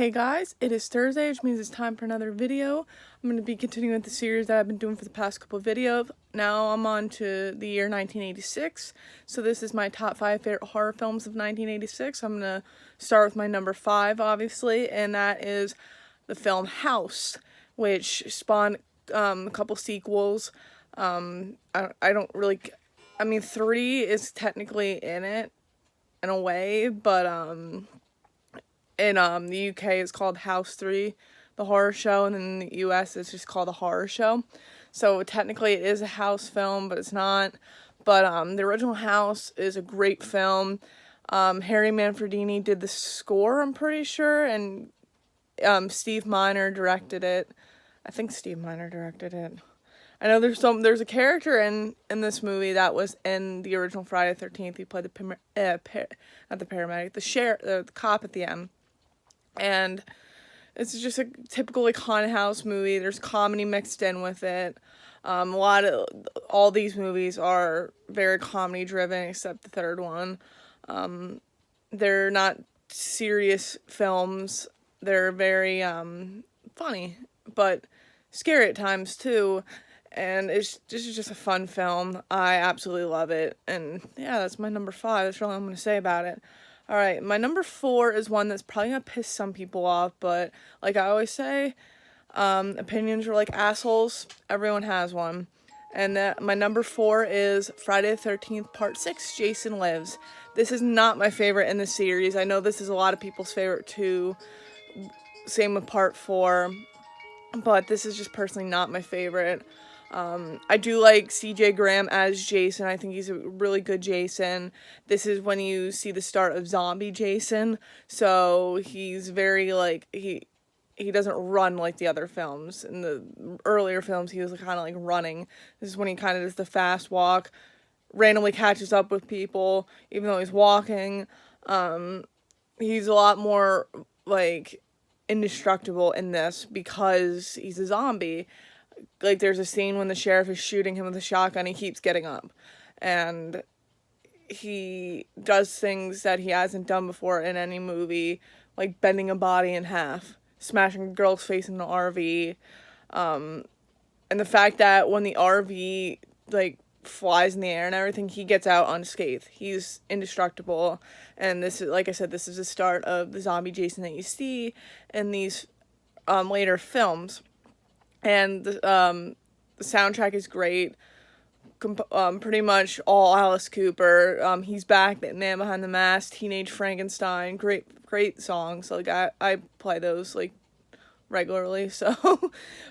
Hey guys, it is Thursday, which means it's time for another video. I'm going to be continuing with the series that I've been doing for the past couple of videos. Now I'm on to the year 1986, so this is my top 5 favorite horror films of 1986. I'm going to start with my number 5, obviously, and that is the film House, which spawned a couple sequels. I don't really, I mean, 3 is technically in it, in a way, but in the UK it's called House 3, the horror show, and then in the US it's just called the horror show. So technically it is a House film, but it's not. But the original House is a great film. Harry Manfredini did the score, I'm pretty sure, and Steve Miner directed it. I think Steve Miner directed it. I know there's a character in this movie that was in the original Friday the 13th. He played not the paramedic, the cop at the end. And it's just a typical like haunted house movie. There's comedy mixed in with it. All these movies are very comedy driven, except the third one. They're not serious films. They're very funny, but scary at times too. And this is just a fun film. I absolutely love it. And yeah, that's my number 5. That's all I'm going to say about it. Alright, my number 4 is one that's probably going to piss some people off, but like I always say, opinions are like assholes. Everyone has one. And my number 4 is Friday the 13th Part 6, Jason Lives. This is not my favorite in the series. I know this is a lot of people's favorite too. Same with Part 4. But this is just personally not my favorite. I do like CJ Graham as Jason. I think he's a really good Jason. This is when you see the start of zombie Jason. So he's very like, he doesn't run like the other films. In the earlier films, he was kind of like running. This is when he kind of does the fast walk, randomly catches up with people, even though he's walking. He's a lot more like indestructible in this because he's a zombie. Like, there's a scene when the sheriff is shooting him with a shotgun, he keeps getting up. And he does things that he hasn't done before in any movie, like bending a body in half, smashing a girl's face in an RV. And the fact that when the RV, like, flies in the air and everything, he gets out unscathed. He's indestructible. And this is, like I said, this is the start of the zombie Jason that you see in these later films. And the soundtrack is great. Pretty much all Alice Cooper. He's back. The Man Behind the Mask, Teenage Frankenstein. Great songs. Like I play those like regularly. So,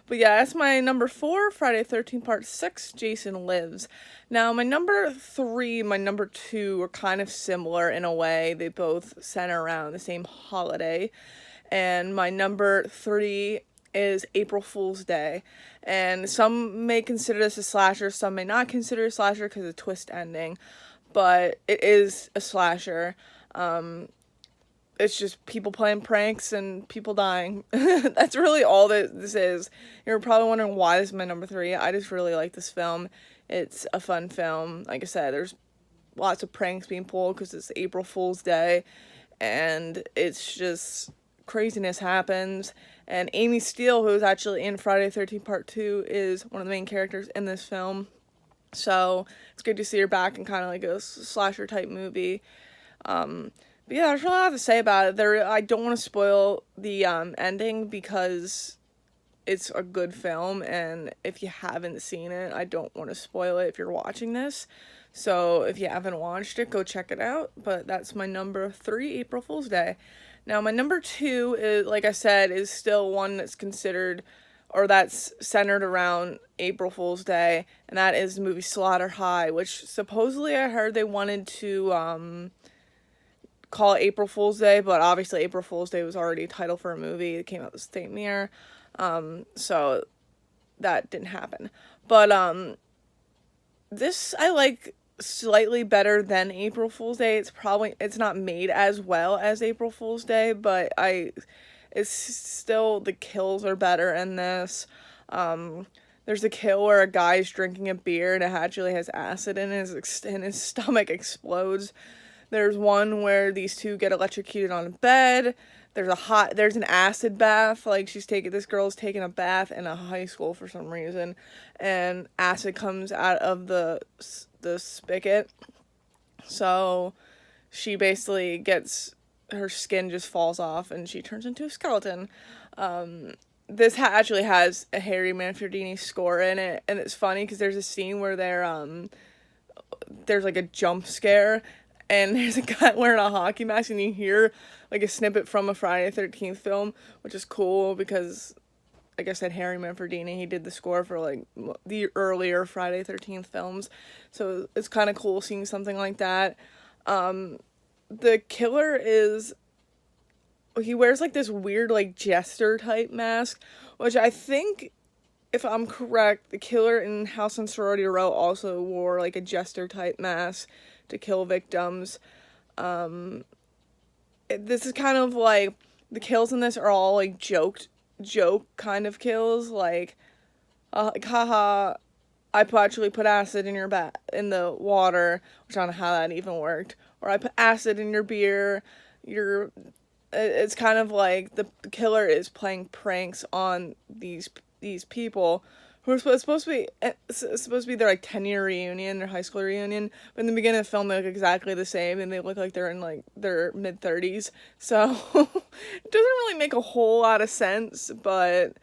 but yeah, that's my number 4. Friday the 13th Part 6. Jason Lives. Now my number 3, my number 2 are kind of similar in a way. They both center around the same holiday. And my number 3 is April Fool's Day, and some may consider this a slasher, some may not consider it a slasher because of the twist ending, but it is a slasher. It's just people playing pranks and people dying. That's really all that this is. You're probably wondering why this is my number 3. I just really like this film. It's a fun film. Like I said, there's lots of pranks being pulled because it's April Fool's Day, and it's just craziness happens. And Amy Steele, who's actually in Friday the 13th Part 2, is one of the main characters in this film. So it's good to see her back in kind of like a slasher type movie. But yeah, there's really a lot to say about it. I don't want to spoil the ending because it's a good film, and if you haven't seen it, I don't want to spoil it if you're watching this. So if you haven't watched it, go check it out. But that's my number 3, April Fool's Day. Now, my number 2 is, like I said, is still one that's considered, or that's centered around April Fool's Day, and that is the movie Slaughter High, which supposedly I heard they wanted to call it April Fool's Day, but obviously April Fool's Day was already a title for a movie. It came out the same year, so that didn't happen. But this I like slightly better than April Fool's Day. It's not made as well as April Fool's Day, but it's still, the kills are better in this. There's a kill where a guy's drinking a beer and it actually has acid in it, and his stomach explodes. There's one where these two get electrocuted on a bed. there's an acid bath, like this girl's taking a bath in a high school for some reason, and acid comes out of the spigot, so she basically her skin just falls off and she turns into a skeleton. This actually has a Harry Manfredini score in it, and it's funny because there's a scene where there's like a jump scare, and there's a guy wearing a hockey mask, and you hear like a snippet from a Friday the 13th film, which is cool because, like I said, Harry Manfredini, he did the score for like the earlier Friday the 13th films, so it's kind of cool seeing something like that. The killer he wears like this weird like jester type mask, which I think, if I'm correct, the killer in House on Sorority Row also wore like a jester type mask to kill victims. This is kind of like, the kills in this are all like joke kind of kills, like haha, I actually put acid in in the water, which I don't know how that even worked, or I put acid in your beer. It's kind of like the killer is playing pranks on these people who are supposed to be their like 10-year reunion, their high school reunion, but in the beginning of the film they look exactly the same, and they look like they're in like their mid-30s, so it doesn't really make a whole lot of sense. But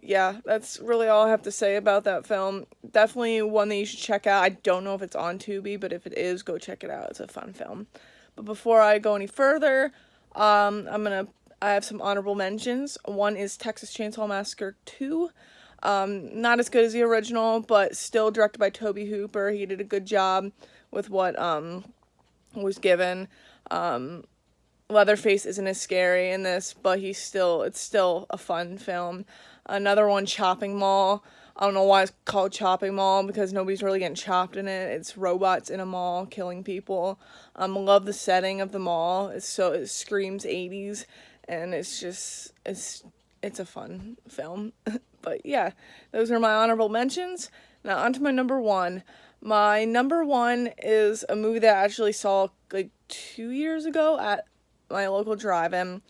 yeah, that's really all I have to say about that film. Definitely one that you should check out. I don't know if it's on Tubi, but if it is, go check it out. It's a fun film. But before I go any further, I have some honorable mentions. One is Texas Chainsaw Massacre 2. Not as good as the original, but still directed by Tobe Hooper. He did a good job with what was given. Leatherface isn't as scary in this, but it's still a fun film. Another one, Chopping Mall. I don't know why it's called Chopping Mall, because nobody's really getting chopped in it. It's robots in a mall killing people. I love the setting of the mall. It screams 80s, and it's a fun film. But yeah, those are my honorable mentions. Now on to my number one. My number one is a movie that I actually saw like 2 years ago at my local drive-in,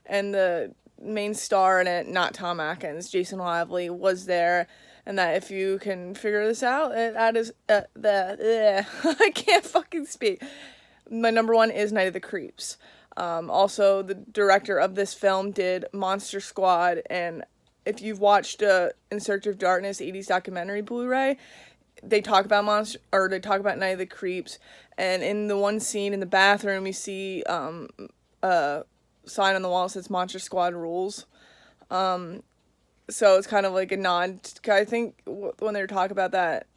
and the main star in it, not Tom Atkins, Jason Lively, was there. And that, if you can figure this out, that is I can't fucking speak. My number one is Night of the Creeps. Also, the director of this film did Monster Squad, and if you've watched In Search of Darkness 80s documentary Blu-ray, they talk about Night of the Creeps, and in the one scene in the bathroom, you see a sign on the wall that says Monster Squad rules. So it's kind of like a nod. I think when they were talking about that,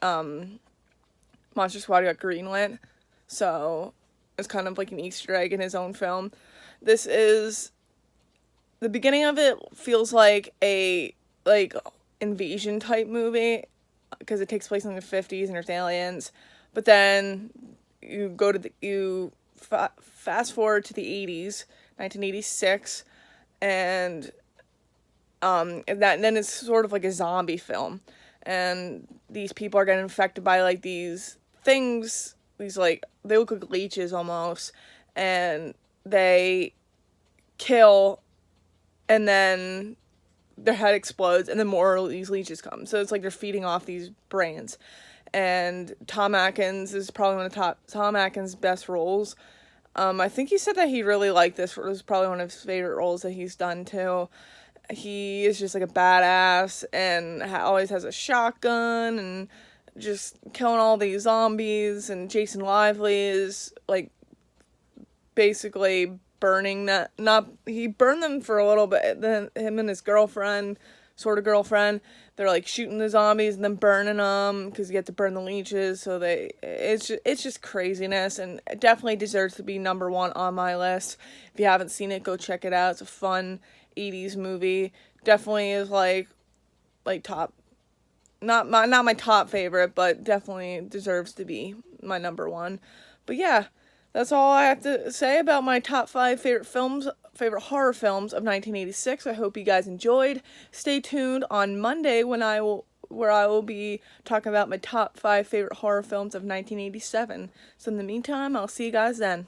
Monster Squad got greenlit, so it's kind of like an Easter egg in his own film. The beginning of it feels like a invasion type movie, because it takes place in the 50s and there's aliens, but then you fast forward to the 80s, 1986, and then it's sort of like a zombie film, and these people are getting infected by like these things, they look like leeches almost, and they kill, and then their head explodes, and then more of these leeches come. So it's like they're feeding off these brains. And Tom Atkins is probably one of Tom Atkins' best roles. I think he said that he really liked this. It was probably one of his favorite roles that he's done too. He is just like a badass, and always has a shotgun, and just killing all these zombies. And Jason Lively is like basically burning he burned them for a little bit, then him and his girlfriend, they're like shooting the zombies and then burning them, because you have to burn the leeches, so it's just craziness, and it definitely deserves to be number one on my list. If you haven't seen it, go check it out. It's a fun 80s movie. Definitely is like top, not my top favorite, but definitely deserves to be my number one. But yeah, that's all I have to say about my top 5 favorite horror films of 1986. I hope you guys enjoyed. Stay tuned on Monday where I will be talking about my top 5 favorite horror films of 1987. So in the meantime, I'll see you guys then.